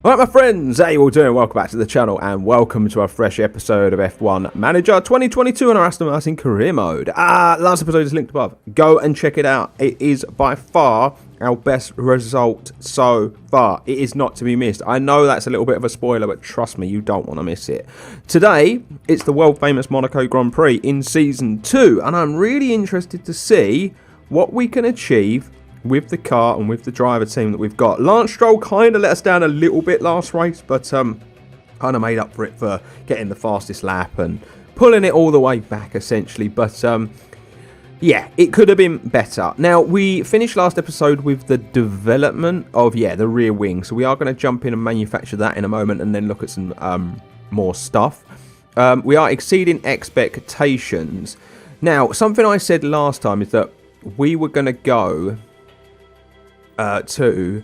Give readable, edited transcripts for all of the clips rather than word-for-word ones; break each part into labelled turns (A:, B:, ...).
A: Alright my friends, how you all doing? Welcome back to the channel and welcome to a fresh episode of F1 Manager 2022 on our Aston Martin career mode. Last episode is linked above. Go and check it out. It is by far our best result so far. It is not to be missed. I know that's a little bit of a spoiler, but trust me, you don't want to miss it. Today, it's the world famous Monaco Grand Prix in Season 2 and I'm really interested to see what we can achieve with the car and with the driver team that we've got. Lance Stroll kind of let us down a little bit last race, but kind of made up for it for getting the fastest lap and pulling it all the way back essentially. But yeah, it could have been better. Now, we finished last episode with the development of, the rear wing. So we are going to jump in and manufacture that in a moment and then look at some more stuff. We are exceeding expectations. Now, something I said last time is that we were going to go so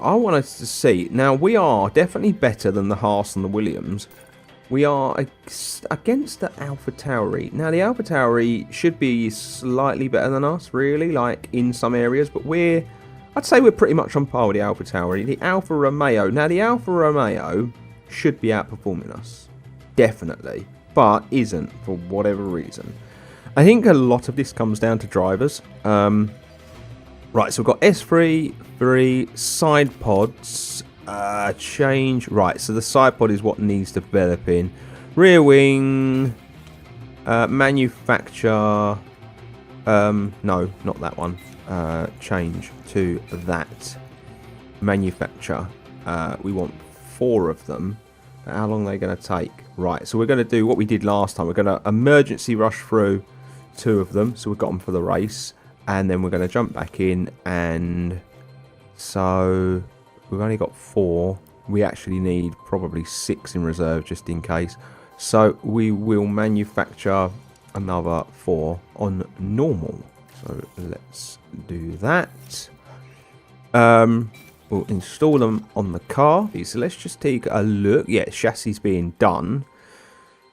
A: I wanted to see. Now we are definitely better than the Haas and the Williams. We are against the AlphaTauri. Now the AlphaTauri should be slightly better than us, really, like in some areas, but I'd say we're pretty much on par with the AlphaTauri. The Alfa Romeo. Now the Alfa Romeo should be outperforming us, definitely, but isn't for whatever reason. I think a lot of this comes down to drivers. Right, so we've got S3, 3, side pods, change. Right, so the side pod is what needs developing. Rear wing, manufacture. No, not that one. Change to that. Manufacture. We want 4 of them. How long are they going to take? Right, so we're going to do what we did last time. We're going to emergency rush through 2 of them. So we've got them for the race. And then we're going to jump back in. And so we've only got 4. We actually need probably 6 in reserve just in case. So we will manufacture another 4 on normal. So let's do that. We'll install them on the car. So let's just take a look. Yeah, chassis being done.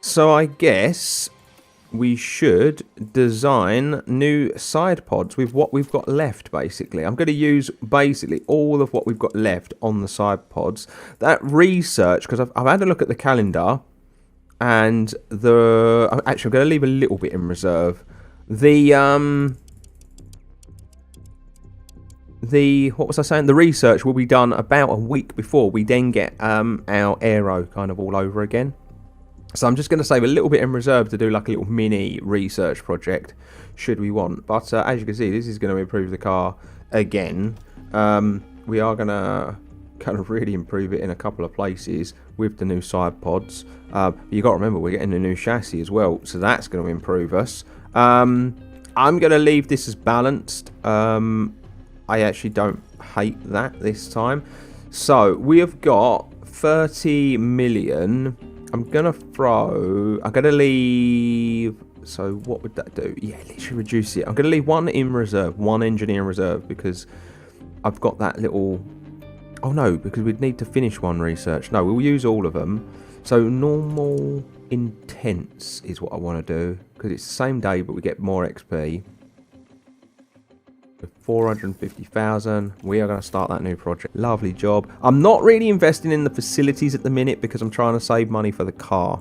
A: So I guess we should design new side pods with what we've got left, basically. I'm going to use basically all of what we've got left on the side pods. That research, because I've had a look at the calendar, and actually I'm going to leave a little bit in reserve. What was I saying? The research will be done about a week before we then get our aero kind of all over again. So I'm just going to save a little bit in reserve to do like a little mini research project should we want. But as you can see, this is going to improve the car again. We are going to kind of really improve it in a couple of places with the new side pods. But you got to remember, we're getting a new chassis as well, so that's going to improve us. I'm going to leave this as balanced. I actually don't hate that this time. So we have got 30 million. I'm going to leave. So what would that do? Yeah, literally reduce it. I'm going to leave 1 in reserve, 1 engineer in reserve, because I've got that little. Oh no, because we'd need to finish 1 research. No, we'll use all of them. So normal intense is what I want to do, because it's the same day, but we get more XP. 450,000. We are going to start that new project. Lovely job. I'm not really investing in the facilities at the minute because I'm trying to save money for the car,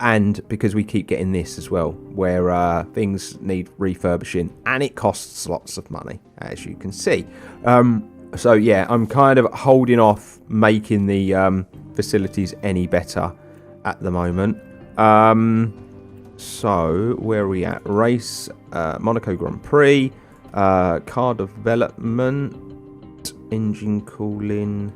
A: and because we keep getting this as well, where things need refurbishing and it costs lots of money, as you can see. So yeah, I'm kind of holding off making the facilities any better at the moment. So where are we at? Race, Monaco Grand Prix. Car development, engine cooling,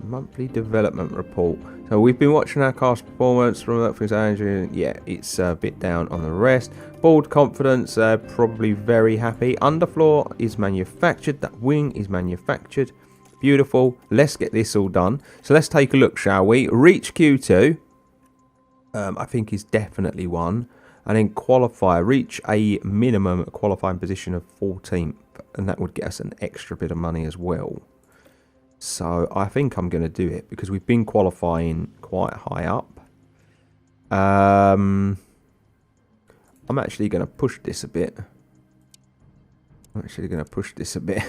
A: monthly development report. So we've been watching our car's performance from that for engine. Yeah, it's a bit down on the rest. Board confidence, probably very happy. Underfloor is manufactured. That wing is manufactured. Beautiful. Let's get this all done. So let's take a look, shall we? Reach Q2. I think is definitely one. And then qualify, reach a minimum qualifying position of 14th. And that would get us an extra bit of money as well. So I think I'm going to do it because we've been qualifying quite high up. I'm actually going to push this a bit. I'm actually going to push this a bit.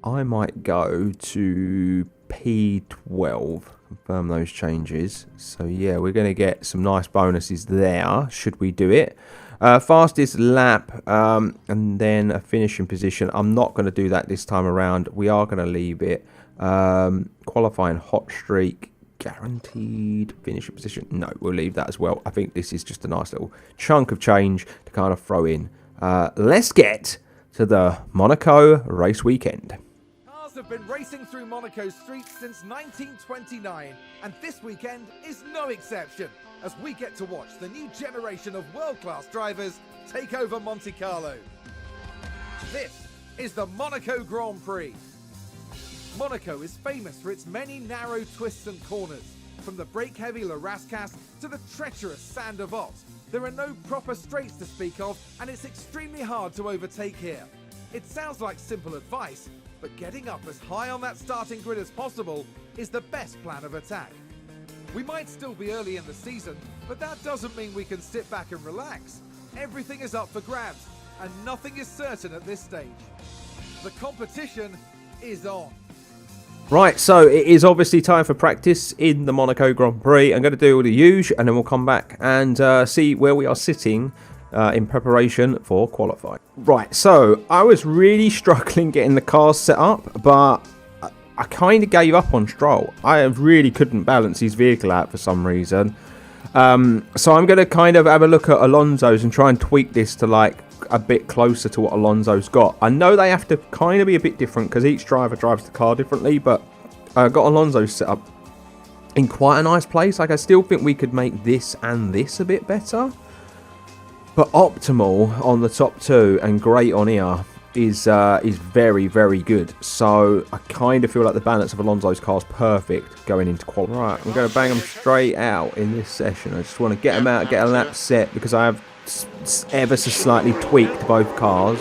A: I might go to P12, confirm those changes. So yeah, we're going to get some nice bonuses there, should we do it. Fastest lap, and then a finishing position. I'm not going to do that this time around. We are going to leave it. Qualifying hot streak, guaranteed finishing position. No, we'll leave that as well. I think this is just a nice little chunk of change to kind of throw in. Let's get to the Monaco race weekend.
B: Cars have been racing through Monaco streets since 1929, and this weekend is no exception, as we get to watch the new generation of world-class drivers take over Monte Carlo. This is the Monaco Grand Prix. Monaco is famous for its many narrow twists and corners, from the brake-heavy Le Rascasse to the treacherous Saint Devote. There are no proper straights to speak of, and it's extremely hard to overtake here. It sounds like simple advice, but getting up as high on that starting grid as possible is the best plan of attack. We might still be early in the season, but that doesn't mean we can sit back and relax. Everything is up for grabs, and nothing is certain at this stage. The competition is on.
A: Right, so it is obviously time for practice in the Monaco Grand Prix. I'm going to do all the usual, and then we'll come back and see where we are sitting in preparation for qualifying. Right, so I was really struggling getting the cars set up, but I kind of gave up on Stroll. I really couldn't balance his vehicle out for some reason. So I'm going to kind of have a look at Alonso's and try and tweak this to like a bit closer to what Alonso's got. I know they have to kind of be a bit different because each driver drives the car differently, but I got Alonso's set up in quite a nice place. Like, I still think we could make this and this a bit better, but optimal on the top two and great on here is very, very good. So I kind of feel like the balance of Alonso's car is perfect going into quality. Right, I'm going to bang them straight out in this session. I just want to get them out, get a lap set, because I have ever so slightly tweaked both cars.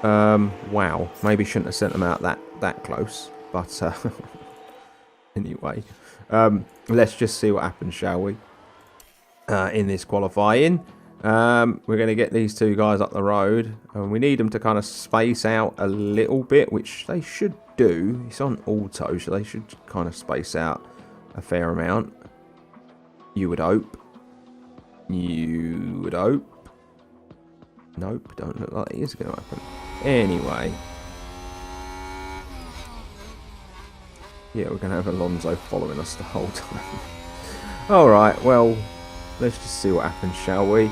A: Wow, maybe shouldn't have sent them out that close, but anyway, let's just see what happens, shall we, in this qualifying. We're going to get these two guys up the road, and we need them to kind of space out a little bit, which they should do. It's on auto, so they should kind of space out a fair amount. You would hope. You would hope. Nope, don't look like it is going to happen. Anyway. Yeah, we're going to have Alonso following us the whole time. Alright, well, let's just see what happens, shall we?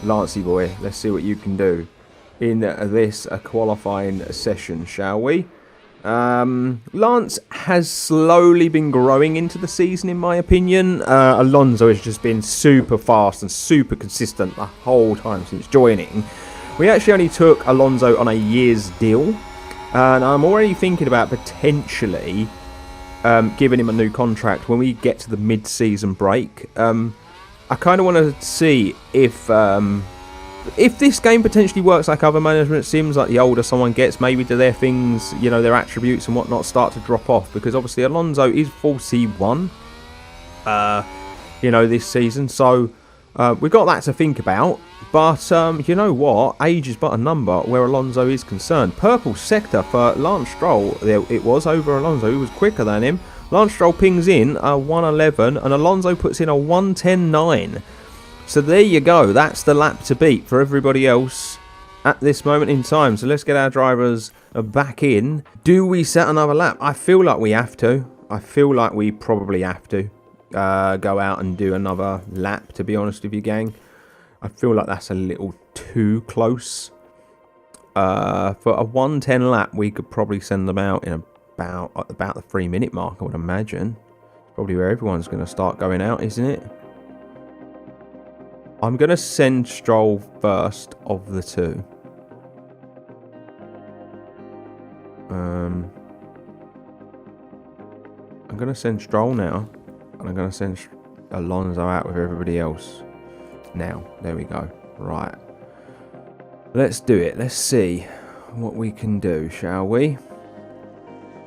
A: Lancey boy, let's see what you can do in this qualifying session, shall we? Lance has slowly been growing into the season, in my opinion. Alonso has just been super fast and super consistent the whole time since joining. We actually only took Alonso on a year's deal, and I'm already thinking about potentially giving him a new contract when we get to the mid-season break. I kind of want to see if this game potentially works like other management sims, like the older someone gets, maybe do their things, you know, their attributes and whatnot start to drop off, because obviously Alonso is 41, you know, this season, so we've got that to think about. But you know what, age is but a number where Alonso is concerned. Purple sector for Lance Stroll, it was over Alonso, who was quicker than him. Lance Stroll pings in a 1:11 and Alonso puts in a 1:10.9. So there you go. That's the lap to beat for everybody else at this moment in time. So let's get our drivers back in. Do we set another lap? I feel like we have to. I feel like we probably have to go out and do another lap, to be honest with you, gang. I feel like that's a little too close. For a 1:10 lap, we could probably send them out in about the 3-minute mark, I would imagine. Probably where everyone's going to start going out, isn't it? I'm going to send Stroll first of the two. I'm going to send Stroll now, and I'm going to send Alonso out with everybody else. Now, there we go. Right. Let's do it. Let's see what we can do, shall we?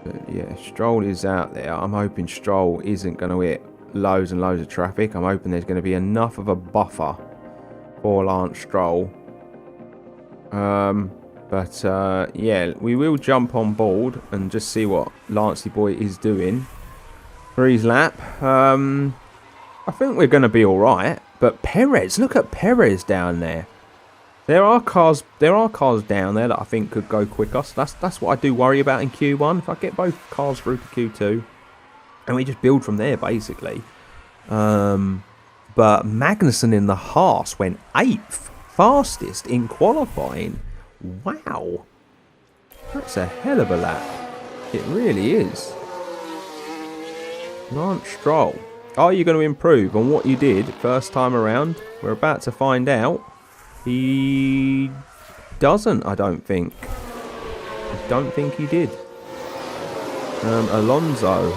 A: But yeah, Stroll is out there. I'm hoping Stroll isn't going to hit loads and loads of traffic. I'm hoping there's going to be enough of a buffer for Lance Stroll. But, yeah, we will jump on board and just see what Lancey Boy is doing for his lap. I think we're going to be all right. But Perez, look at Perez down there. There are cars down there that I think could go quicker. So that's what I do worry about in Q1. If I get both cars through to Q2, and we just build from there, basically. But Magnussen in the Haas went 8th, fastest in qualifying. Wow. That's a hell of a lap. It really is. Lance Stroll, are you going to improve on what you did first time around? We're about to find out. He doesn't, I don't think. I don't think he did. Alonso,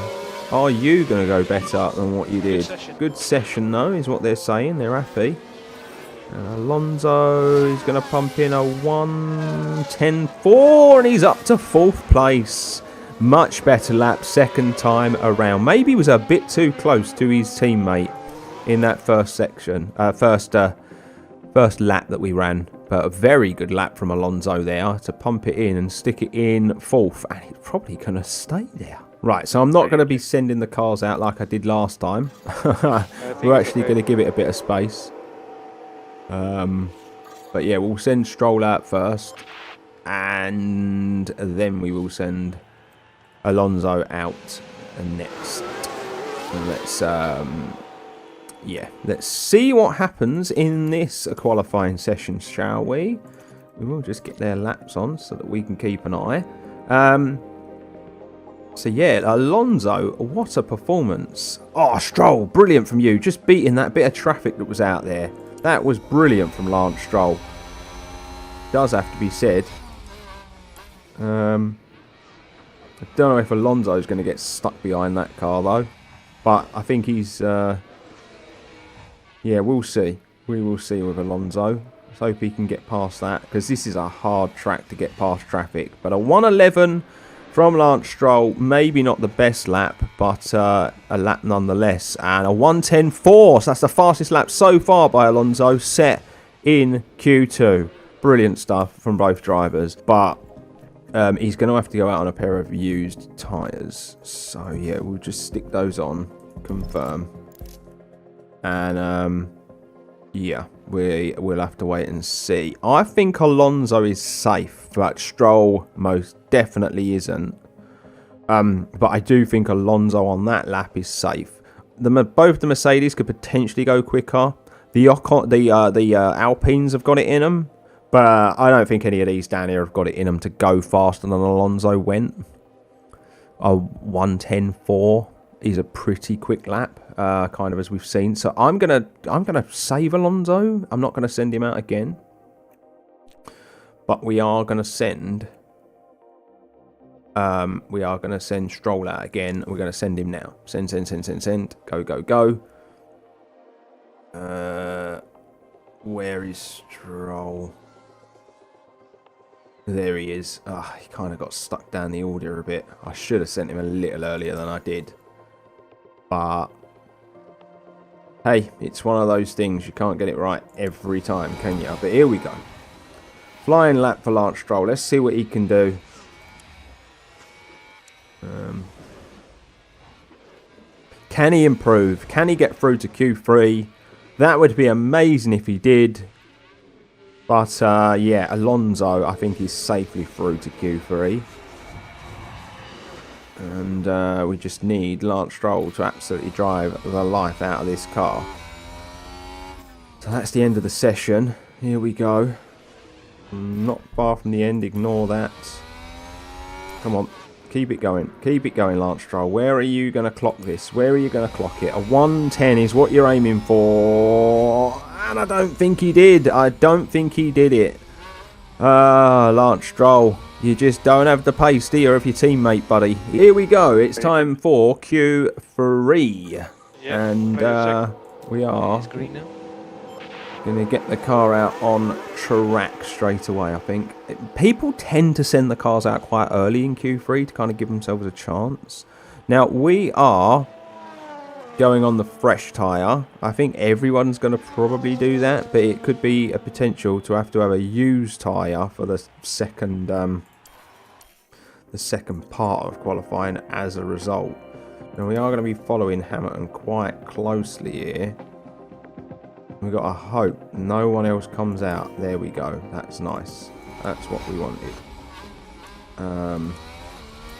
A: are you going to go better than what you did? Good session, though, is what they're saying. They're happy. Alonso is going to pump in a 1:10.4, and he's up to 4th place. Much better lap second time around. Maybe he was a bit too close to his teammate in that first section. First lap that we ran. But a very good lap from Alonso there to pump it in and stick it in 4th. And he's probably going to stay there. Right, so I'm not going to be sending the cars out like I did last time. We're actually going to give it a bit of space. But yeah, we'll send Stroll out first. And then we will send Alonso out next. And let's see what happens in this qualifying session, shall we? We will just get their laps on so that we can keep an eye. So yeah, Alonso, what a performance. Oh, Stroll, brilliant from you. Just beating that bit of traffic that was out there. That was brilliant from Lance Stroll. Does have to be said. I don't know if Alonso's going to get stuck behind that car though. But I think he's... yeah, we'll see. We will see with Alonso. Let's hope he can get past that. Because this is a hard track to get past traffic. But a 1:11 from Lance Stroll. Maybe not the best lap. But a lap nonetheless. And a 1:10.4. So that's the fastest lap so far by Alonso. Set in Q2. Brilliant stuff from both drivers. But he's going to have to go out on a pair of used tyres. So yeah, we'll just stick those on. Confirm. And yeah, we'll have to wait and see. I think Alonso is safe, but Stroll most definitely isn't. But I do think Alonso on that lap is safe. Both the Mercedes could potentially go quicker. The Alpines have got it in them, but I don't think any of these down here have got it in them to go faster than Alonso went. A 1:10.4 is a pretty quick lap. Kind of as we've seen. So I'm gonna save Alonso. I'm not gonna send him out again. But we are gonna send Stroll out again. We're gonna send him now. Send. Go. Where is Stroll? There he is. He kind of got stuck down the order a bit. I should have sent him a little earlier than I did. But hey, it's one of those things. You can't get it right every time, can you? But here we go. Flying lap for Lance Stroll. Let's see what he can do. Can he improve? Can he get through to Q3? That would be amazing if he did. But yeah, Alonso, I think he's safely through to Q3. And we just need Lance Stroll to absolutely drive the life out of this car. So that's the end of the session. Here we go. Not far from the end. Ignore that. Come on. Keep it going. Keep it going, Lance Stroll. Where are you going to clock this? Where are you going to clock it? A 1:10 is what you're aiming for. And I don't think he did. I don't think he did it. Lance Stroll. You just don't have the pace, do you, of your teammate, buddy? Here we go. It's time for Q3.
C: Yeah,
A: and we are going to get the car out on track straight away, I think. People tend to send the cars out quite early in Q3 to kind of give themselves a chance. Now, we are going on the fresh tyre. I think everyone's going to probably do that, but it could be a potential to have a used tyre for the second part of qualifying as a result. Now we are going to be following Hamilton quite closely here. We've got to hope no one else comes out. There we go. That's nice. That's what we wanted.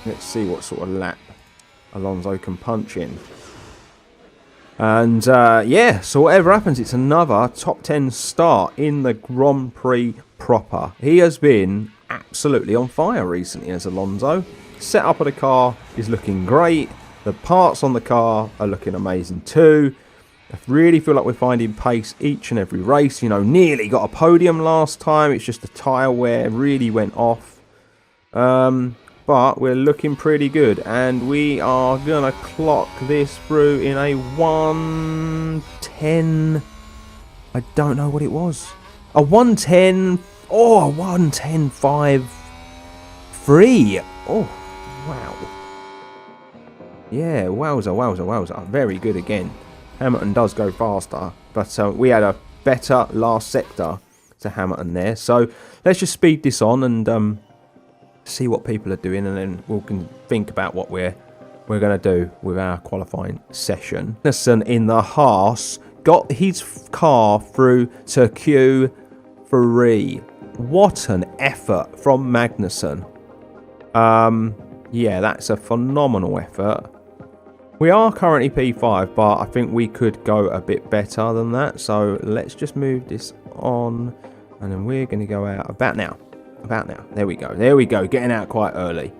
A: Let's see what sort of lap Alonso can punch in. And yeah, so whatever happens, it's another top 10 start in the Grand Prix proper. He has been absolutely on fire recently as Alonso. Setup of the car is looking great. The parts on the car are looking amazing too. I really feel like we're finding pace each and every race. You know, nearly got a podium last time. It's just the tyre wear really went off. But we're looking pretty good. And we are going to clock this through in a 1:10. I don't know what it was. A 1:10. Oh, a 1:10.53. Oh, wow. Yeah, wowza. Very good again. Hamilton does go faster, but we had a better last sector to Hamilton there. So let's just speed this on and see what people are doing, and then we can think about what we're going to do with our qualifying session. Magnussen in the Haas got his car through to Q3. What an effort from Magnussen. Yeah, that's a phenomenal effort. We are currently P5, but I think we could go a bit better than that. So let's just move this on, and then we're going to go out about now. There we go. Getting out quite early.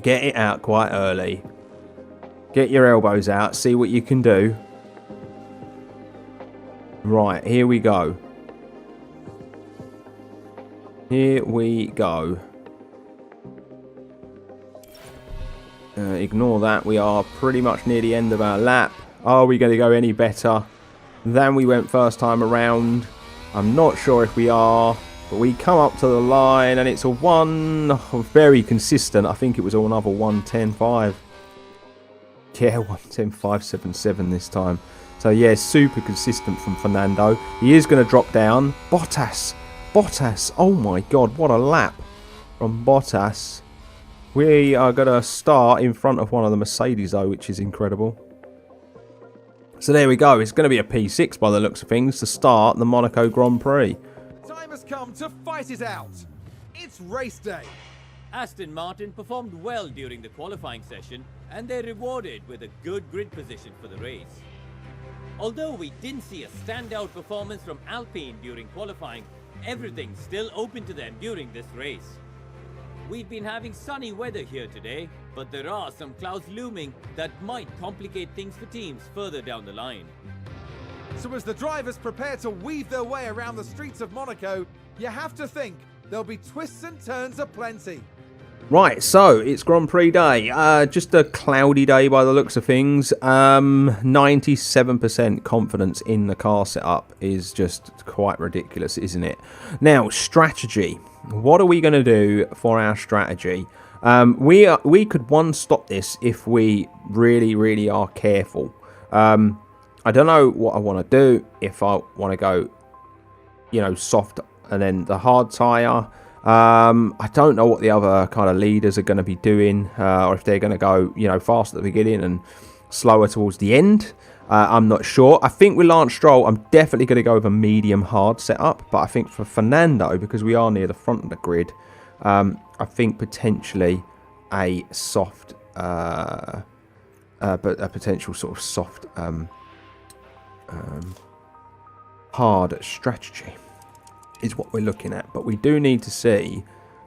A: Get it out quite early. Get your elbows out. See what you can do. Right, here we go. Ignore that. We are pretty much near the end of our lap. Are we going to go any better than we went first time around? I'm not sure if we are. But we come up to the line and it's a very consistent. I think it was another 1:10.5. Yeah, 1:10.577 this time. So yeah, super consistent from Fernando. He is going to drop down. Bottas. Oh my God, what a lap from Bottas. We are going to start in front of one of the Mercedes though, which is incredible. So there we go. It's going to be a P6 by the looks of things to start the Monaco Grand Prix.
B: Time has come to fight it out. It's race day.
C: Aston Martin performed well during the qualifying session, and they're rewarded with a good grid position for the race. Although we didn't see a standout performance from Alpine during qualifying, everything's still open to them during this race. We've been having sunny weather here today, but there are some clouds looming that might complicate things for teams further down the line.
B: So as the drivers prepare to weave their way around the streets of Monaco, you have to think there'll be twists and turns aplenty.
A: Right, so it's Grand Prix day. Just a cloudy day by the looks of things. 97% confidence in the car setup is just quite ridiculous, isn't it? Now, strategy. What are we going to do for our strategy? We could one-stop this if we really are careful. I don't know what I want to do. If I want to go, soft and then the hard tyre. I don't know what the other kind of leaders are going to be doing, or if they're going to go, fast at the beginning and slower towards the end. I'm not sure. I think with Lance Stroll, I'm definitely going to go with a medium hard setup. But I think for Fernando, because we are near the front of the grid, I think potentially a soft, but a potential sort of soft, hard strategy is what we're looking at. But we do need to see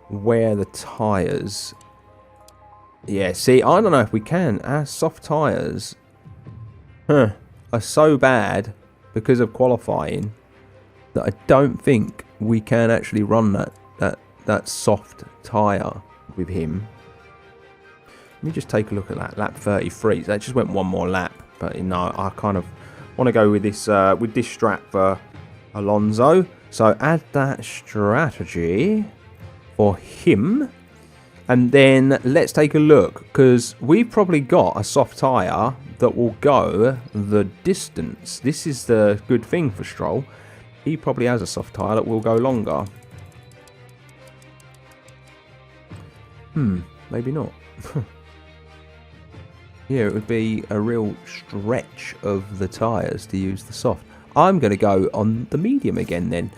A: where the tyres... Yeah, see, I don't know if we can. Our soft tyres are so bad because of qualifying that I don't think we can actually run that soft tyre with him. Let me just take a look at that. Lap 33. That just went one more lap. But, I kind of want to go with this strat for Alonso. So add that strategy for him. And then let's take a look, because we've probably got a soft tyre that will go the distance. This is the good thing for Stroll. He probably has a soft tyre that will go longer. Maybe not. Yeah, it would be a real stretch of the tyres to use the soft. I'm going to go on the medium again then.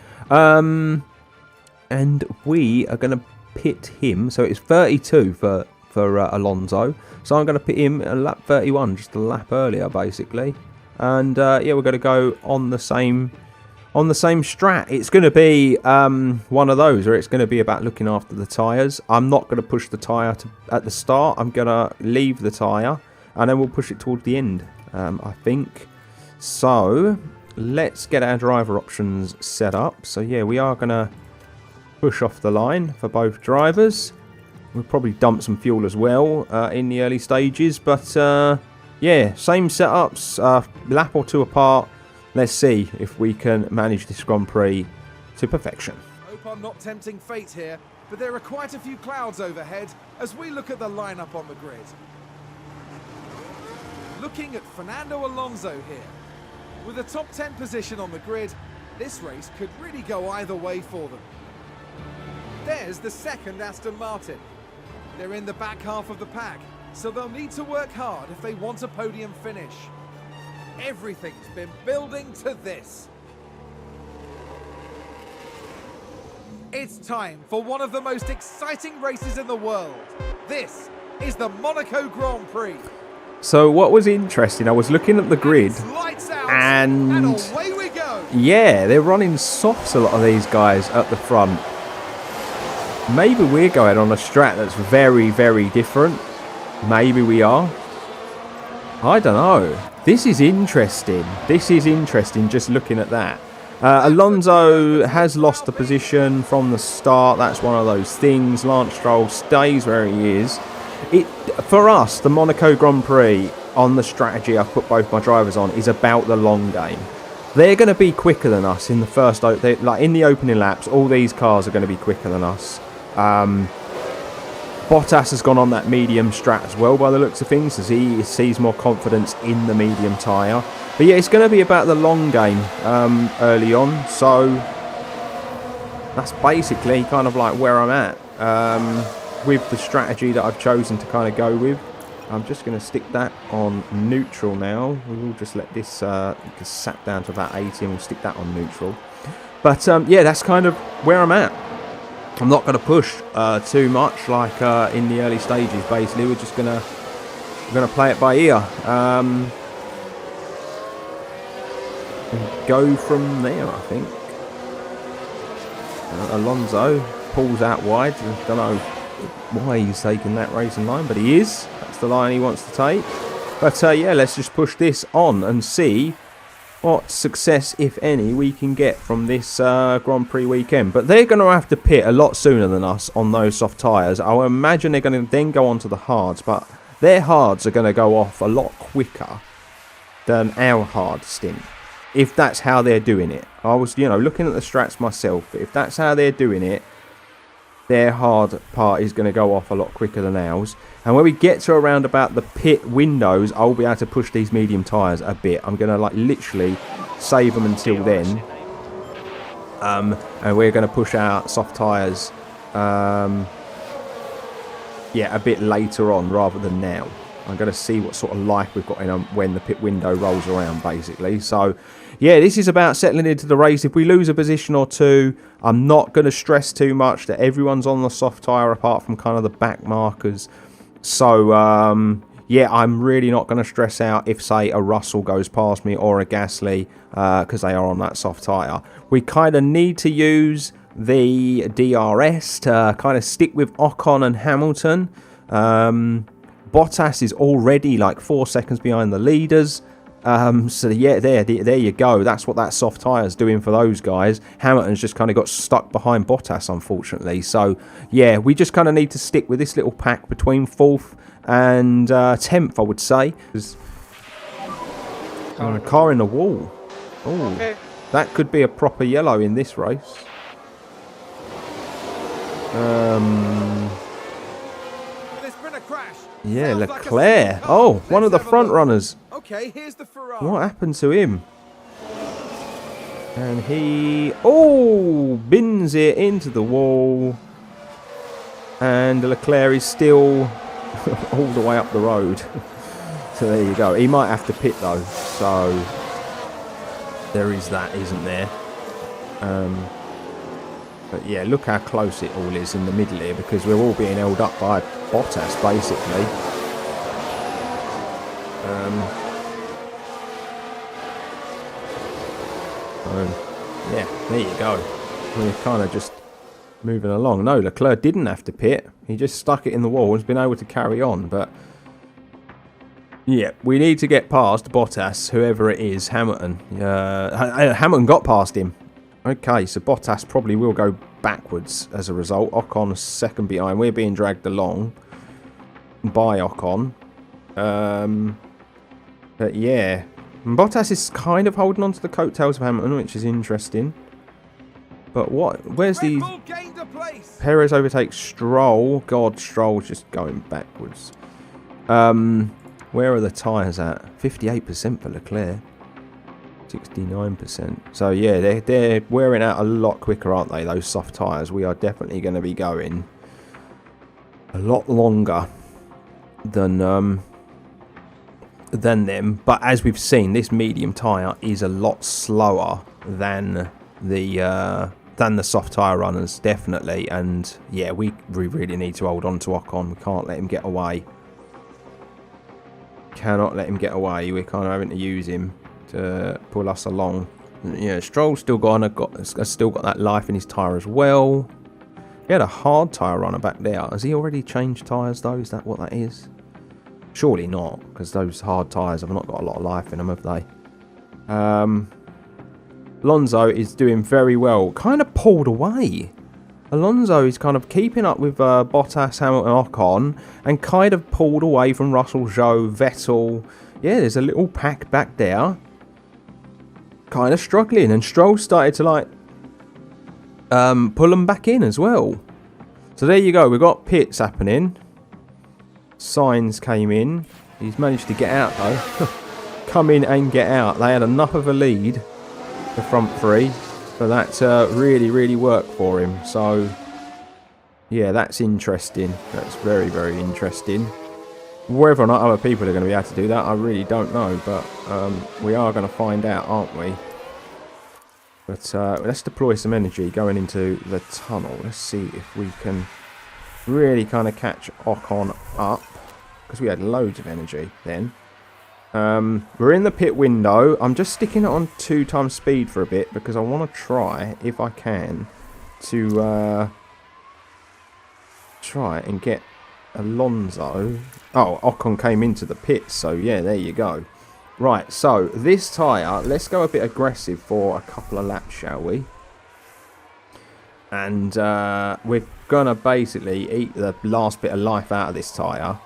A: And we are going to pit him. So it's 32 for Alonso. So I'm going to pit him at lap 31, just a lap earlier basically. And yeah, we're going to go on the same strat. It's going to be one of those, or it's going to be about looking after the tyres. I'm not going to push the tyre at the start. I'm going to leave the tyre, and then we'll push it towards the end, I think. So let's get our driver options set up. So yeah, we are going to push off the line for both drivers. We'll probably dump some fuel as well in the early stages. But yeah, same setups, lap or two apart. Let's see if we can manage this Grand Prix to perfection.
B: Hope I'm not tempting fate here, but there are quite a few clouds overhead as we look at the lineup on the grid. Looking at Fernando Alonso here. With a top 10 position on the grid, this race could really go either way for them. There's the second Aston Martin. They're in the back half of the pack, so they'll need to work hard if they want a podium finish. Everything's been building to this. It's time for one of the most exciting races in the world. This is the Monaco Grand Prix.
A: So what was interesting, I was looking at the grid, and
B: away we go.
A: Yeah, they're running softs, a lot of these guys at the front. Maybe we're going on a strat that's very, very different. Maybe we are. I don't know. This is interesting. This is interesting just looking at that. Alonso has lost the position from the start. That's one of those things. Lance Stroll stays where he is. For us, the Monaco Grand Prix, on the strategy I've put both my drivers on, is about the long game. They're going to be quicker than us in the first, like in the opening laps. All these cars are going to be quicker than us. Bottas has gone on that medium strat as well by the looks of things, as he sees more confidence in the medium tyre. But yeah, it's going to be about the long game early on. So that's basically kind of like where I'm at with the strategy that I've chosen to kind of go with. I'm just going to stick that on neutral now. We will just let this sat down to about 80 and we'll stick that on neutral. But yeah, that's kind of where I'm at. I'm not going to push too much like in the early stages. Basically, we're just going to play it by ear and go from there. I think Alonso pulls out wide. I don't know why he's taking that racing line, but he is. That's the line he wants to take. But yeah, let's just push this on and see what success, if any, we can get from this Grand Prix weekend. But they're going to have to pit a lot sooner than us on those soft tyres. I would imagine they're going to then go on to the hards, but their hards are going to go off a lot quicker than our hard stint, if that's how they're doing it. I was, looking at the strats myself. If that's how they're doing it, their hard part is going to go off a lot quicker than ours. And when we get to around about the pit windows, I'll be able to push these medium tyres a bit. I'm going to literally save them until then. And we're going to push out soft tyres yeah, a bit later on rather than now. I'm going to see what sort of life we've got in them when the pit window rolls around, basically. So, yeah, this is about settling into the race. If we lose a position or two, I'm not going to stress too much that everyone's on the soft tyre apart from kind of the back markers. So, yeah, I'm really not going to stress out if, say, a Russell goes past me or a Gasly because they are on that soft tyre. We kind of need to use the DRS to kind of stick with Ocon and Hamilton. Bottas is already like 4 seconds behind the leaders. So yeah, there you go. That's what that soft tyre's doing for those guys. Hamilton's just kind of got stuck behind Bottas, unfortunately. So yeah, we just kind of need to stick with this little pack between 4th and 10th, I would say. Car in the wall. Oh, okay. That could be a proper yellow in this race.
B: crash.
A: Yeah,
B: Sounds like a
A: Leclerc.
B: single car.
A: Oh, one of
B: Let's
A: the
B: have a
A: front
B: look.
A: runners.
B: Okay, here's the Ferrari.
A: What happened to him? And he... Oh! Bins it into the wall. And Leclerc is still all the way up the road. So there you go. He might have to pit though. So there is that, isn't there? But yeah, look how close it all is in the middle here, because we're all being held up by Bottas basically. Yeah, there you go. We're kind of just moving along. No, Leclerc didn't have to pit. He just stuck it in the wall and has been able to carry on. But yeah, we need to get past Bottas, whoever it is, Hamilton. Hamilton got past him. Okay, so Bottas probably will go backwards as a result. Ocon's second behind. We're being dragged along by Ocon. But yeah, Bottas is kind of holding on to the coattails of Hamilton, which is interesting. But what? Where's
B: Red
A: the...
B: Bull gained a place.
A: Perez overtakes Stroll. God, Stroll's just going backwards. Where are the tyres at? 58% for Leclerc. 69%. So yeah, they're wearing out a lot quicker, aren't they? Those soft tyres. We are definitely going to be going a lot longer than them. But as we've seen, this medium tyre is a lot slower than the soft tyre runners, definitely. And yeah, we really need to hold on to Ocon. We can't let him get away. Cannot let him get away. We're kind of having to use him to pull us along. Yeah, Stroll's still has still got that life in his tyre as well. He had a hard tyre runner back there. Has he already changed tyres though? Is that what that is? Surely not, because those hard tyres have not got a lot of life in them, have they? Alonso is doing very well. Kind of pulled away. Alonso is kind of keeping up with Bottas, Hamilton, Ocon, and kind of pulled away from Russell, Zhou, Vettel. Yeah, there's a little pack back there. Kind of struggling, and Stroll started to like pull them back in as well. So there you go. We've got pits happening. Sainz came in. He's managed to get out though. Come in and get out. They had enough of a lead, the front three, for that to really work for him. So yeah, that's interesting. That's very interesting. Whether or not other people are going to be able to do that, I really don't know. But we are going to find out, aren't we? But let's deploy some energy going into the tunnel. Let's see if we can really kind of catch Ocon up, because we had loads of energy then. We're in the pit window. I'm just sticking it on 2 times speed for a bit, because I want to try, if I can, to try and get Alonso. Oh, Ocon came into the pit, so yeah, there you go. Right, so this tyre, let's go a bit aggressive for a couple of laps, shall we? And we're going to basically eat the last bit of life out of this tyre.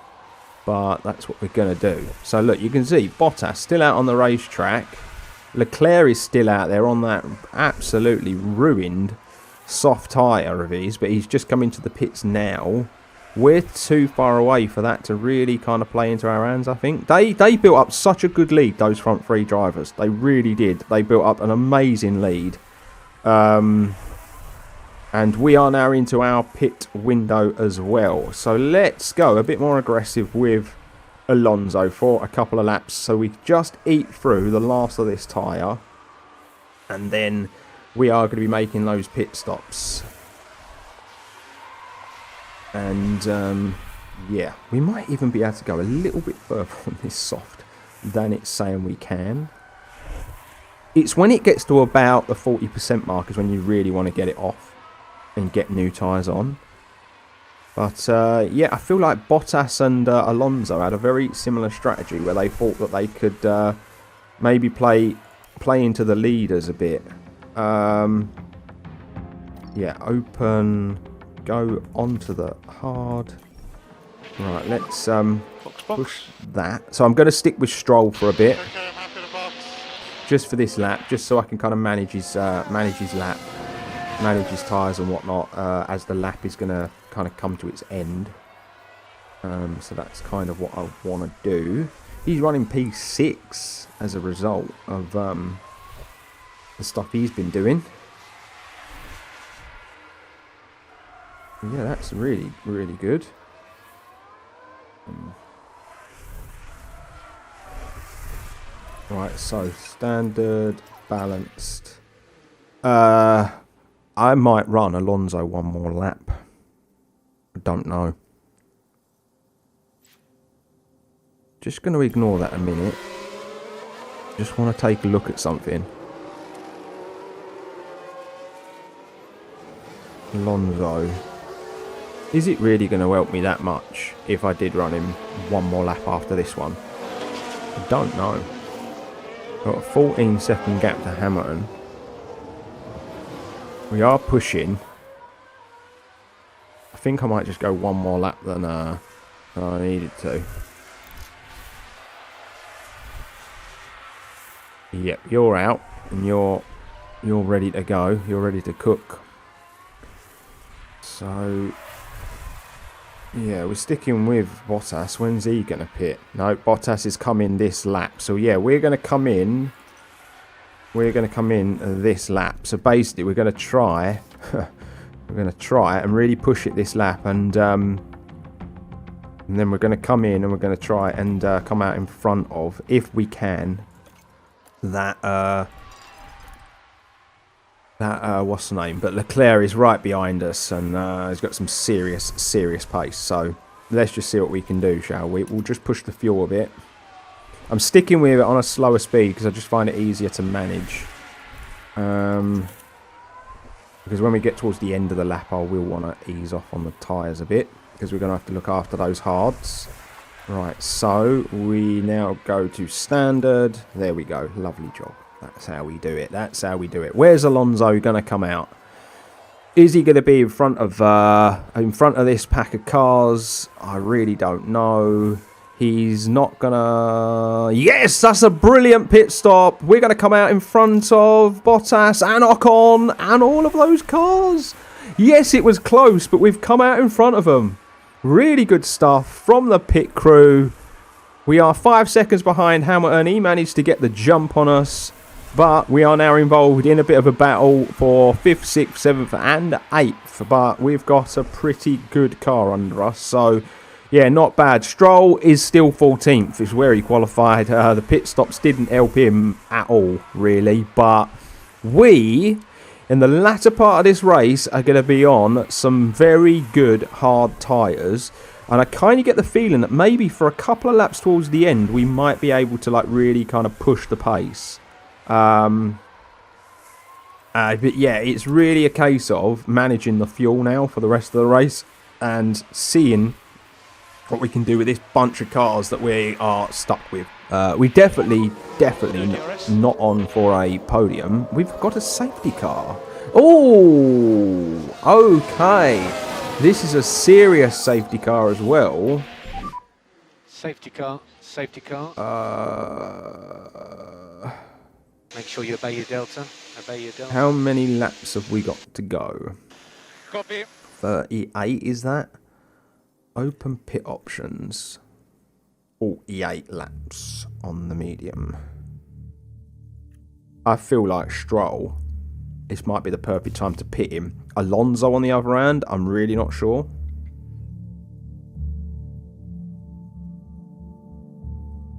A: But that's what we're going to do. So look, you can see Bottas still out on the racetrack. Leclerc is still out there on that absolutely ruined soft tyre of his. But he's just come into the pits now. We're too far away for that to really kind of play into our hands, I think. They built up such a good lead, those front 3 drivers. They really did. They built up an amazing lead. And we are now into our pit window as well. So let's go a bit more aggressive with Alonso for a couple of laps. So we just eat through the last of this tyre. And then we are going to be making those pit stops. And yeah, we might even be able to go a little bit further on this soft than it's saying we can. It's when it gets to about the 40% mark is when you really want to get it off and get new tyres on. But yeah, I feel like Bottas and Alonso had a very similar strategy where they thought that they could maybe play into the leaders a bit. Yeah, open, go onto the hard. Right, let's push that. So I'm going to stick with Stroll for a bit, just for this lap, just so I can kind of manage his lap, manage his tyres and whatnot as the lap is going to kind of come to its end. So that's kind of what I want to do. He's running P6 as a result of the stuff he's been doing. Yeah, that's really, really good. Right, so standard, balanced. I might run Alonso one more lap. I don't know. Just going to ignore that a minute. Just want to take a look at something. Alonso. Is it really going to help me that much if I did run him one more lap after this one? I don't know. Got a 14-second gap to Hamilton. We are pushing. I think I might just go one more lap than I needed to. Yep, you're out and you're ready to go. You're ready to cook. So yeah, we're sticking with Bottas. When's he going to pit? No, Bottas is coming this lap. So yeah, we're going to come in. We're going to come in this lap. So basically, we're going to try. We're going to try and really push it this lap, and then we're going to come in and we're going to try and come out in front of, if we can, that what's the name? But Leclerc is right behind us, and he's got some serious pace. So let's just see what we can do, shall we? We'll just push the fuel a bit. I'm sticking with it on a slower speed because I just find it easier to manage. Because when we get towards the end of the lap, I will want to ease off on the tyres a bit, because we're going to have to look after those hards. Right, so we now go to standard. There we go. Lovely job. That's how we do it. That's how we do it. Where's Alonso going to come out? Is he going to be in front of this pack of cars? I really don't know. He's not going to... Yes, that's a brilliant pit stop. We're going to come out in front of Bottas and Ocon and all of those cars. Yes, it was close, but we've come out in front of them. Really good stuff from the pit crew. We are 5 seconds behind Hamilton. He managed to get the jump on us. But we are now involved in a bit of a battle for 5th, 6th, 7th and 8th. But we've got a pretty good car under us. So, yeah, not bad. Stroll is still 14th. It's where he qualified. The pit stops didn't help him at all, really. But we, in the latter part of this race, are going to be on some very good hard tyres. And I kind of get the feeling that maybe for a couple of laps towards the end, we might be able to like really kind of push the pace. But yeah, it's really a case of managing the fuel now for the rest of the race and seeing what we can do with this bunch of cars that we are stuck with. We definitely not on for a podium. We've got a safety car. Oh, okay. This is a serious safety car as well.
D: Safety car. Make sure you obey your delta.
A: How many laps have we got to go?
D: Copy.
A: 38 is that? Open pit options. 48 laps on the medium. I feel like Stroll, this might be the perfect time to pit him. Alonso on the other hand, I'm really not sure.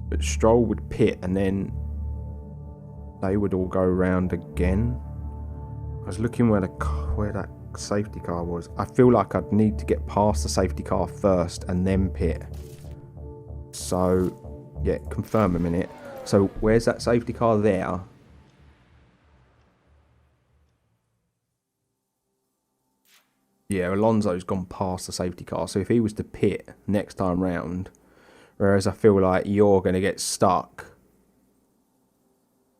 A: But Stroll would pit and then they would all go round again. I was looking where that safety car was. I feel like I'd need to get past the safety car first and then pit. So, yeah, confirm a minute. So, where's that safety car there? Yeah, Alonso's gone past the safety car. So, if he was to pit next time round, whereas I feel like you're going to get stuck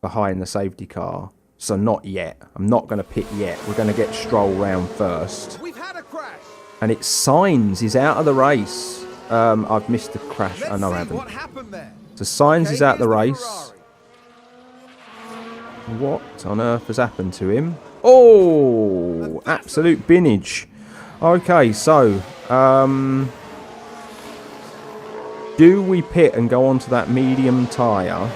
A: behind the safety car. So not yet. I'm not going to pit yet. We're going to get Stroll round first.
B: We've had a crash.
A: And it's Sainz is out of the race. I've missed the crash. I know I haven't.
B: What happened there?
A: So Sainz is out of the
B: here's
A: race. What on earth has happened to him? Oh, absolute binnage. Okay, so Do we pit and go onto that medium tyre,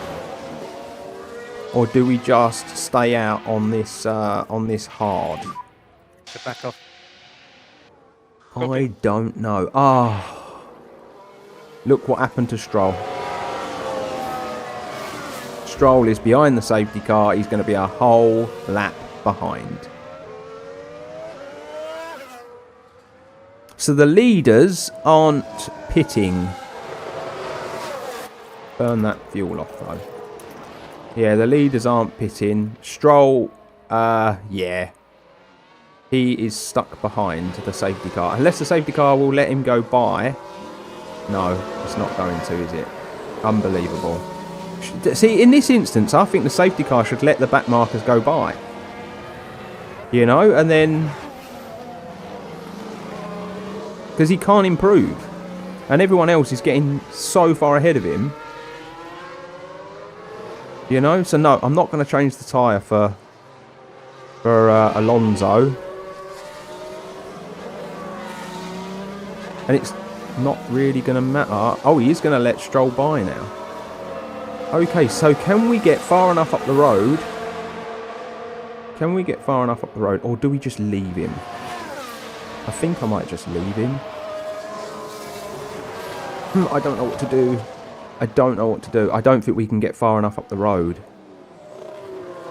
A: or do we just stay out on this hard?
D: So back off.
A: I don't know. Ah, look what happened to Stroll. Stroll is behind the safety car. He's going to be a whole lap behind. So the leaders aren't pitting. Burn that fuel off though. Yeah, the leaders aren't pitting. Stroll, yeah. He is stuck behind the safety car. Unless the safety car will let him go by. No, it's not going to, is it? Unbelievable. See, in this instance, I think the safety car should let the back markers go by. You know, and then... because he can't improve. And everyone else is getting so far ahead of him. You know, so no, I'm not going to change the tyre for Alonso. And it's not really going to matter. Oh, he is going to let Stroll by now. Okay, so can we get far enough up the road? Can we get far enough up the road? Or do we just leave him? I think I might just leave him. I don't know what to do. I don't know what to do. I don't think we can get far enough up the road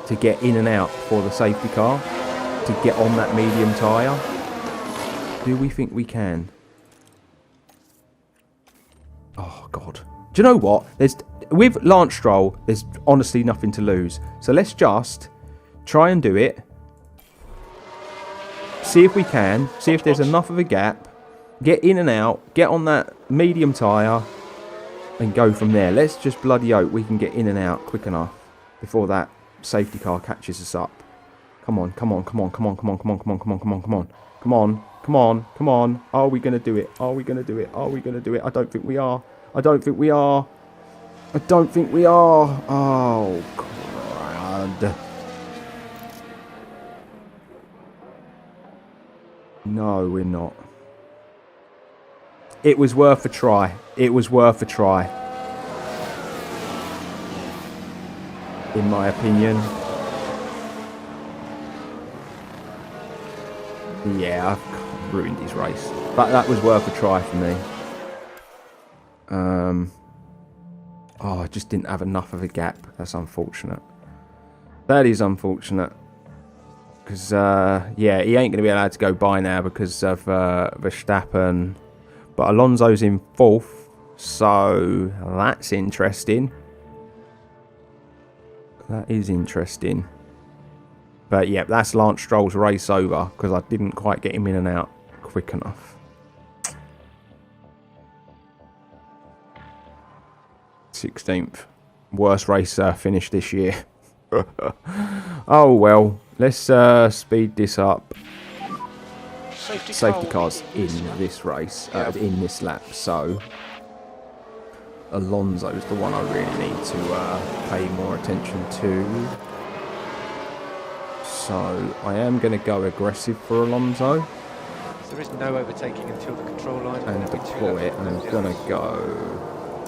A: to get in and out for the safety car, to get on that medium tyre. Do we think we can? Oh, God. Do you know what? With Lance Stroll, there's honestly nothing to lose. So let's just try and do it. See if we can. See if there's enough of a gap. Get in and out. Get on that medium tyre. And go from there. Let's just bloody hope we can get in and out quick enough before that safety car catches us up. Come on, come on, come on, come on, come on, come on, come on, come on, come on, come on. Come on, come on, come on. Are we going to do it? Are we going to do it? Are we going to do it? I don't think we are. I don't think we are. I don't think we are. Oh, God. No, we're not. It was worth a try. It was worth a try. In my opinion. Yeah, I've ruined his race. But that was worth a try for me. Oh, I just didn't have enough of a gap. That's unfortunate. That is unfortunate. Because, yeah, he ain't going to be allowed to go by now because of Verstappen. But Alonso's in 4th. So, that's interesting. That is interesting. But, yeah, that's Lance Stroll's race over. Because I didn't quite get him in and out quick enough. 16th. Worst race finish this year. Oh, well. Let's speed this up. Safety cars in this race, in this lap. So, Alonso's the one I really need to pay more attention to. So, I am going to go aggressive for Alonso.
D: There is no overtaking until the control line.
A: And deploy it. And I'm going to go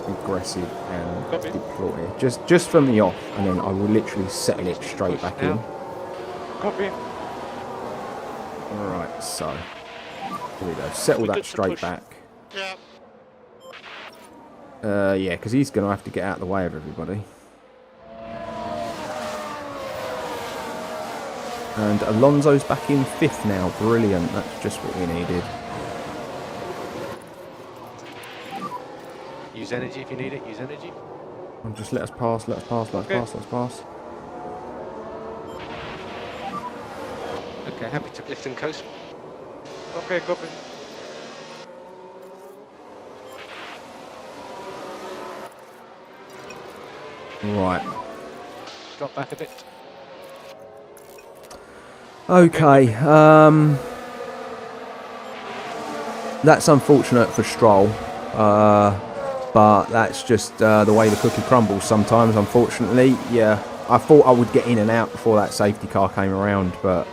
A: aggressive and deploy it. Just from the off. And then I will literally settle it straight back in.
D: Copy.
A: Alright, so here we go. Settle that straight back. Yeah, because he's going to have to get out of the way of everybody. And Alonso's back in 5th now. Brilliant. That's just what we needed.
D: Use energy if you need it. Use energy.
A: And just let us pass, let us pass, let us pass, let us pass.
D: Okay, happy to lift and coast. Okay, copy.
A: Right.
D: Drop back a bit.
A: Okay. That's unfortunate for Stroll. But that's just the way the cookie crumbles sometimes, unfortunately. Yeah, I thought I would get in and out before that safety car came around, but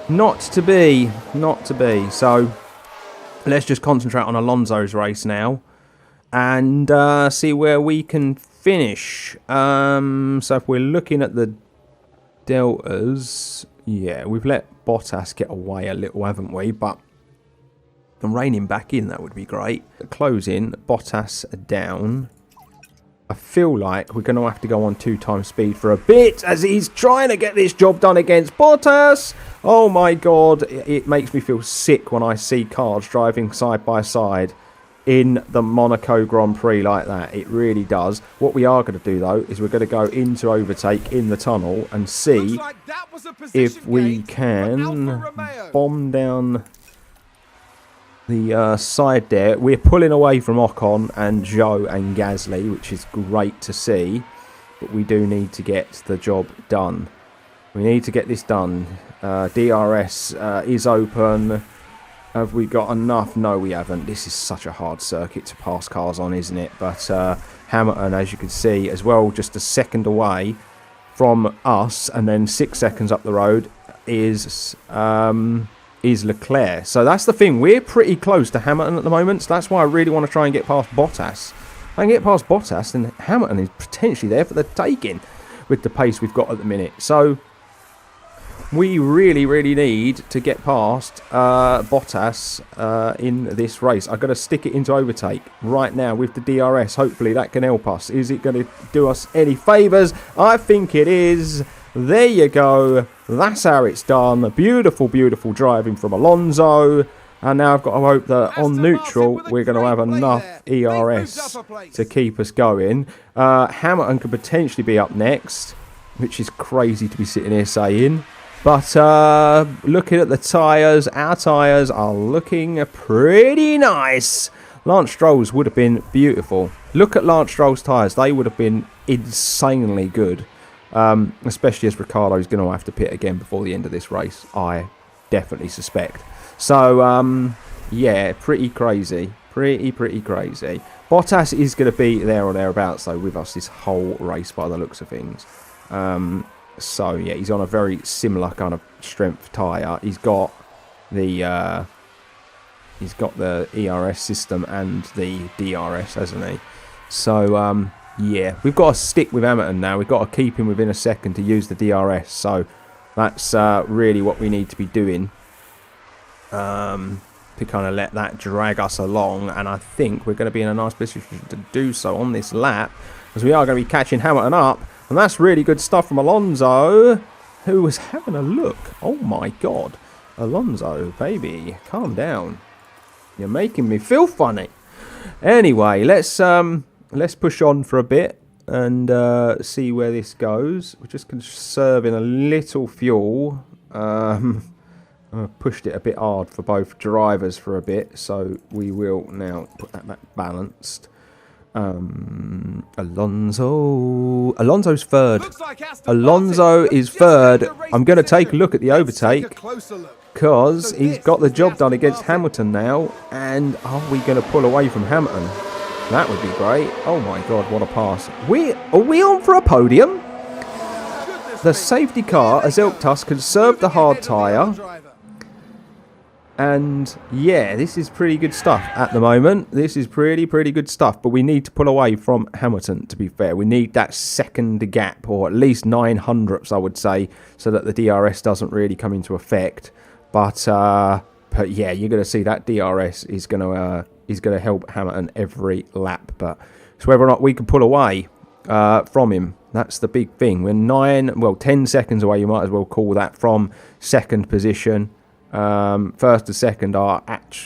A: not to be. Not to be. So let's just concentrate on Alonso's race now. and see where we can finish. So if we're looking at the deltas, yeah, we've let Bottas get away a little, haven't we? But and rein him back in, that would be great. Closing, Bottas down. I feel like we're going to have to go on 2x speed for a bit as he's trying to get this job done against Bottas. Oh my god, it makes me feel sick when I see cars driving side by side in the Monaco Grand Prix like that. It really does. What we are going to do though is we're going to go into overtake in the tunnel and see if we can bomb down the side there. We're pulling away from Ocon and Zhou and Gasly, which is great to see, but we do need to get the job done. We need to get this done. DRS is open. Have we got enough? No, we haven't. This is such a hard circuit to pass cars on, isn't it? But Hamilton, as you can see, as well, just a second away from us, and then 6 seconds up the road is Leclerc. So that's the thing. We're pretty close to Hamilton at the moment, so that's why I really want to try and get past Bottas. If I can get past Bottas, then Hamilton is potentially there for the taking with the pace we've got at the minute. So we really, really need to get past Bottas in this race. I've got to stick it into overtake right now with the DRS. Hopefully that can help us. Is it going to do us any favours? I think it is. There you go. That's how it's done. Beautiful, beautiful driving from Alonso. And now I've got to hope that on neutral we're going to have enough ERS to keep us going. Hamilton could potentially be up next, which is crazy to be sitting here saying. But looking at the tyres, our tyres are looking pretty nice. Lance Stroll's would have been beautiful. Look at Lance Stroll's tyres. They would have been insanely good. Especially as Ricciardo's going to have to pit again before the end of this race, I definitely suspect. So, yeah, pretty crazy. Pretty crazy. Bottas is going to be there or thereabouts, though, with us this whole race by the looks of things. So, yeah, he's on a very similar kind of strength tyre. He's got the ERS system and the DRS, hasn't he? So, yeah, we've got to stick with Hamilton now. We've got to keep him within a second to use the DRS. So that's really what we need to be doing to kind of let that drag us along. And I think we're going to be in a nice position to do so on this lap, as we are going to be catching Hamilton up. And that's really good stuff from Alonso, who was having a look. Oh, my God. Alonso, baby, calm down. You're making me feel funny. Anyway, let's push on for a bit and see where this goes. We're just conserving a little fuel. I pushed it a bit hard for both drivers for a bit, so we will now put that back balanced. Alonso's third. Alonso is third. I'm going to take a look at the overtake, because he's got the job done against Hamilton now. And are we going to pull away from Hamilton? That would be great. Oh my God, what a pass. Are we on for a podium? The safety car has helped us conserve the hard tyre. And yeah, this is pretty good stuff at the moment. This is pretty good stuff. But we need to pull away from Hamilton, to be fair. We need that second gap, or at least 900ths, I would say, so that the DRS doesn't really come into effect. But yeah, you're going to see that DRS is going to help Hamilton every lap. But it's whether or not we can pull away from him. That's the big thing. We're 10 seconds away. You might as well call that from second position. First to second are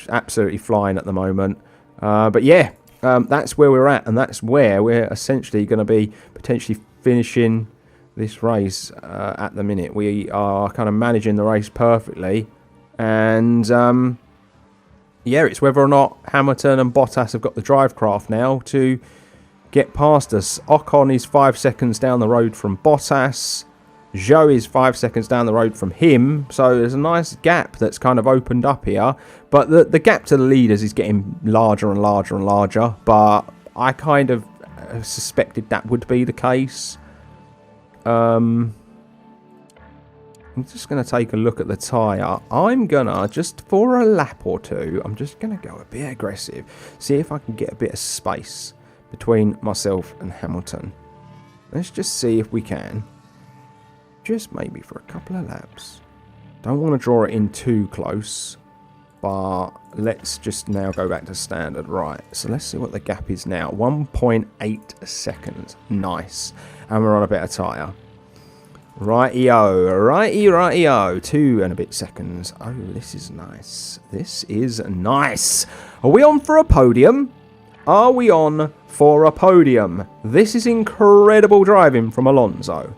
A: absolutely flying at the moment. But yeah, that's where we're at, and that's where we're essentially going to be potentially finishing this race at the minute. We are kind of managing the race perfectly, and yeah, it's whether or not Hamilton and Bottas have got the drive craft now to get past us. Ocon is 5 seconds down the road from Bottas. Zhou is 5 seconds down the road from him. So there's a nice gap that's kind of opened up here. But the gap to the leaders is getting larger and larger and larger. But I kind of suspected that would be the case. I'm just going to take a look at the tyre. I'm going to, just for a lap or two, I'm just going to go a bit aggressive. See if I can get a bit of space between myself and Hamilton. Let's just see if we can. Just maybe for a couple of laps. Don't want to draw it in too close. But let's just now go back to standard. Right, so let's see what the gap is now. 1.8 seconds. Nice. And we're on a better tyre. Righty-o, righty-o. 2 and a bit seconds. Oh, this is nice. This is nice. Are we on for a podium? Are we on for a podium? This is incredible driving from Alonso.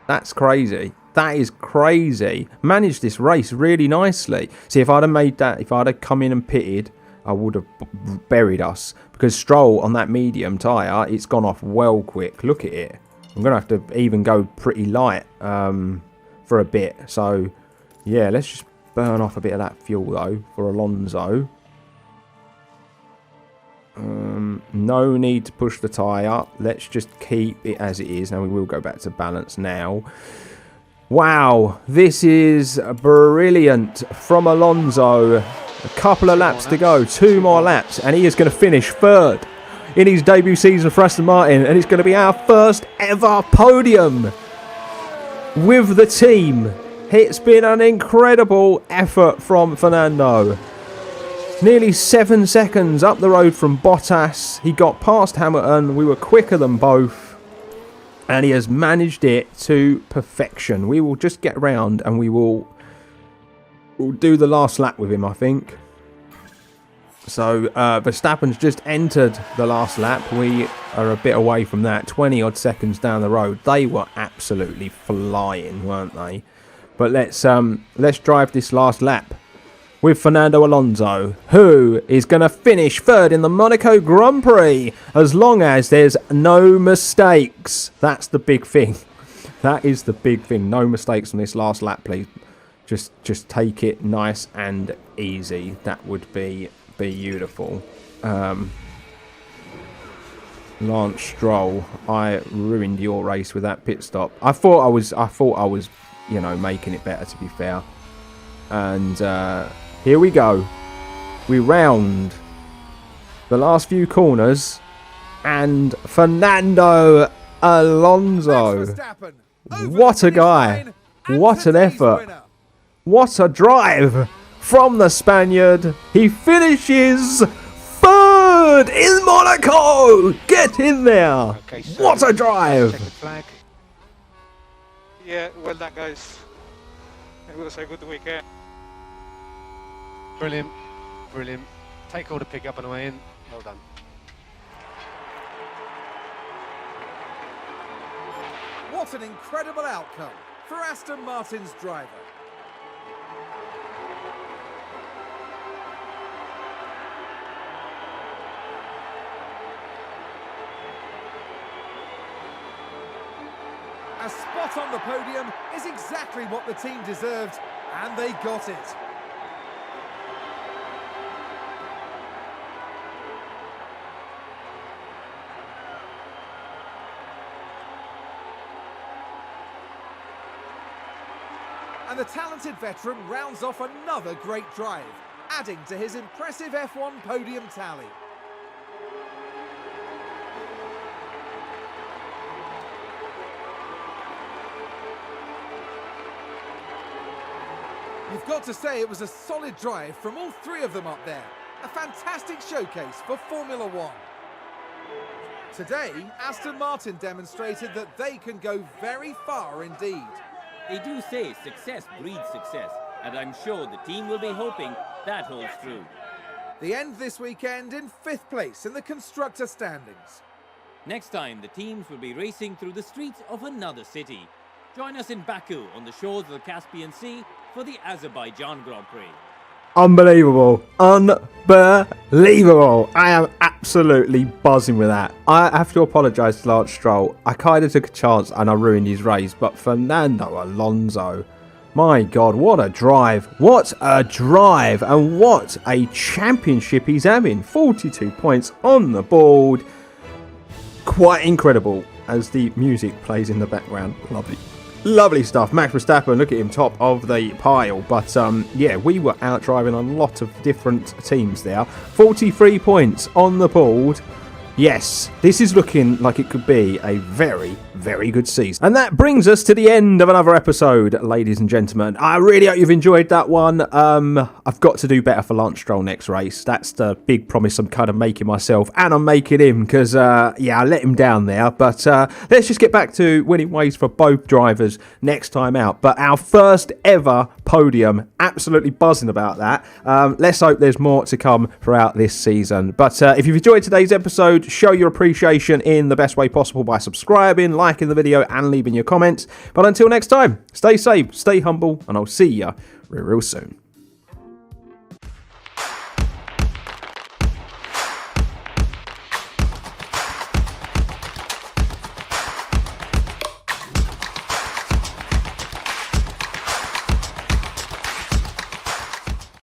A: That's crazy. That is crazy. Managed this race really nicely. See, if I'd have made that, if I'd have come in and pitted, I would have buried us. Because Stroll on that medium tyre, it's gone off well quick. Look at it. I'm going to have to even go pretty light for a bit. So, yeah, let's just burn off a bit of that fuel, though, for Alonso. No need to push the tyre. Let's just keep it as it is. Now, we will go back to balance now. Wow, this is brilliant from Alonso. A couple of laps to go, 2 more laps, and he is going to finish 3rd in his debut season for Aston Martin, and it's going to be our first ever podium with the team. It's been an incredible effort from Fernando. Nearly 7 seconds up the road from Bottas. He got past Hamilton. We were quicker than both. And he has managed it to perfection. We will just get round and we'll do the last lap with him, I think. So Verstappen's just entered the last lap. We are a bit away from that. 20 odd seconds down the road. They were absolutely flying, weren't they? But let's drive this last lap with Fernando Alonso, who is going to finish 3rd in the Monaco Grand Prix as long as there's no mistakes. That's the big thing. That is the big thing. No mistakes on this last lap, please. Just take it nice and easy. That would be beautiful. Lance Stroll, I ruined your race with that pit stop. I thought I was, you know, making it better, to be fair. And here we go. We round the last few corners, and Fernando Alonso. What a guy. What an effort. What a drive from the Spaniard. He finishes 3rd in Monaco. Get in there.
D: Okay, so
A: what a drive.
D: Check the flag. Yeah, well done, guys. It was a good weekend. Brilliant, brilliant. Take all the pick up on the way in. Well done.
B: What an incredible outcome for Aston Martin's driver. A spot on the podium is exactly what the team deserved, and they got it. And the talented veteran rounds off another great drive, adding to his impressive F1 podium tally. You've got to say it was a solid drive from all 3 of them up there. A fantastic showcase for Formula One. Today, Aston Martin demonstrated that they can go very far indeed.
C: They do say success breeds success, and I'm sure the team will be hoping that holds true.
B: The end this weekend in 5th place in the constructor standings.
C: Next time, the teams will be racing through the streets of another city. Join us in Baku on the shores of the Caspian Sea for the Azerbaijan Grand Prix.
A: Unbelievable. Unbelievable. I am absolutely buzzing with that. I have to apologise to Lance Stroll. I kind of took a chance and I ruined his race. But Fernando Alonso, my God, what a drive. What a drive. And what a championship he's having. 42 points on the board. Quite incredible as the music plays in the background. Lovely. Lovely stuff. Max Verstappen, look at him, top of the pile. But yeah, we were out driving a lot of different teams there. 43 points on the board. Yes, this is looking like it could be a very, very good season. And that brings us to the end of another episode, ladies and gentlemen. I really hope you've enjoyed that one. I've got to do better for Lance Stroll next race. That's the big promise I'm kind of making myself, and I'm making him, because, yeah, I let him down there. But let's just get back to winning ways for both drivers next time out. But our first ever podium, absolutely buzzing about that. Let's hope there's more to come throughout this season. But if you've enjoyed today's episode, show your appreciation in the best way possible by subscribing, liking the video, and leaving your comments. But until next time, stay safe, stay humble, and I'll see you real soon.